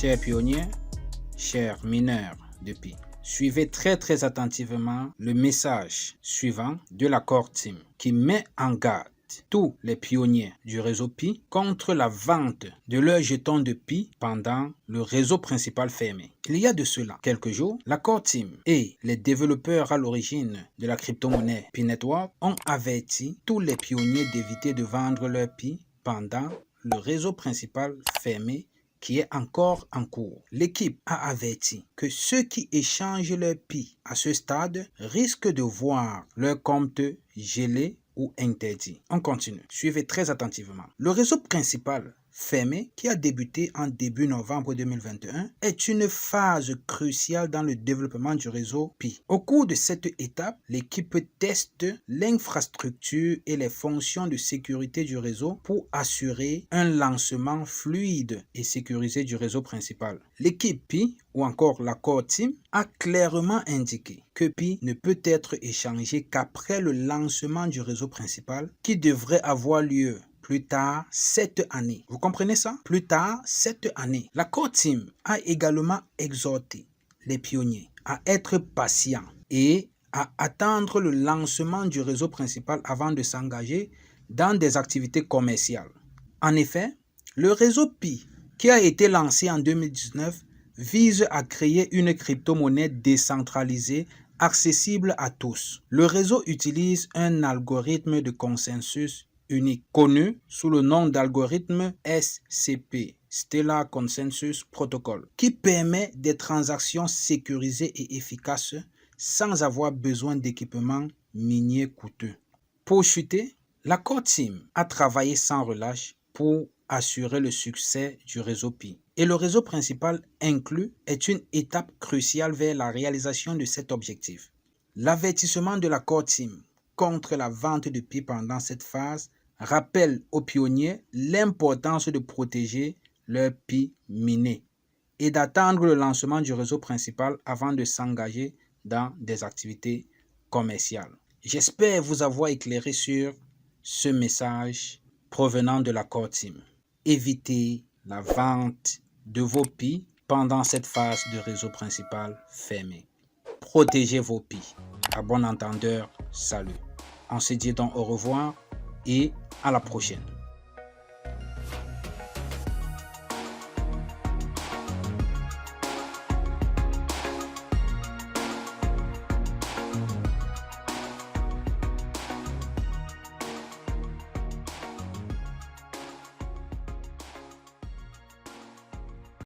Chers pionniers, chers mineurs de Pi, suivez très attentivement le message suivant de la Core Team qui met en garde tous les pionniers du réseau Pi contre la vente de leurs jetons de Pi pendant le réseau principal fermé. Il y a de cela quelques jours, la Core Team et les développeurs à l'origine de la crypto-monnaie Pi Network ont averti tous les pionniers d'éviter de vendre leurs Pi pendant le réseau principal fermé qui est encore en cours. L'équipe a averti que ceux qui échangent leur Pi à ce stade risquent de voir leur compte gelé ou interdit. On continue. Suivez très attentivement. Le réseau principal fermé, qui a débuté en début novembre 2021, est une phase cruciale dans le développement du réseau Pi. Au cours de cette étape, l'équipe teste l'infrastructure et les fonctions de sécurité du réseau pour assurer un lancement fluide et sécurisé du réseau principal. L'équipe Pi, ou encore la Core Team, a clairement indiqué que Pi ne peut être échangé qu'après le lancement du réseau principal qui devrait avoir lieu plus tard cette année. Vous comprenez ça? Plus tard cette année. La Core Team a également exhorté les pionniers à être patients et à attendre le lancement du réseau principal avant de s'engager dans des activités commerciales. En effet, le réseau Pi, qui a été lancé en 2019, vise à créer une crypto-monnaie décentralisée accessible à tous. Le réseau utilise un algorithme de consensus unique, connu sous le nom d'algorithme SCP, Stellar Consensus Protocol, qui permet des transactions sécurisées et efficaces sans avoir besoin d'équipements miniers coûteux. Pour chuter, la Core Team a travaillé sans relâche pour assurer le succès du réseau Pi. Et le réseau principal inclus est une étape cruciale vers la réalisation de cet objectif. L'avertissement de la Core Team contre la vente de Pi pendant cette phase rappelle aux pionniers l'importance de protéger leur Pi miné et d'attendre le lancement du réseau principal avant de s'engager dans des activités commerciales. J'espère vous avoir éclairé sur ce message provenant de la Core Team. Évitez la vente de vos Pi pendant cette phase de réseau principal fermé. Protégez vos Pi. À bon entendeur, salut. On se dit donc au revoir et à la prochaine.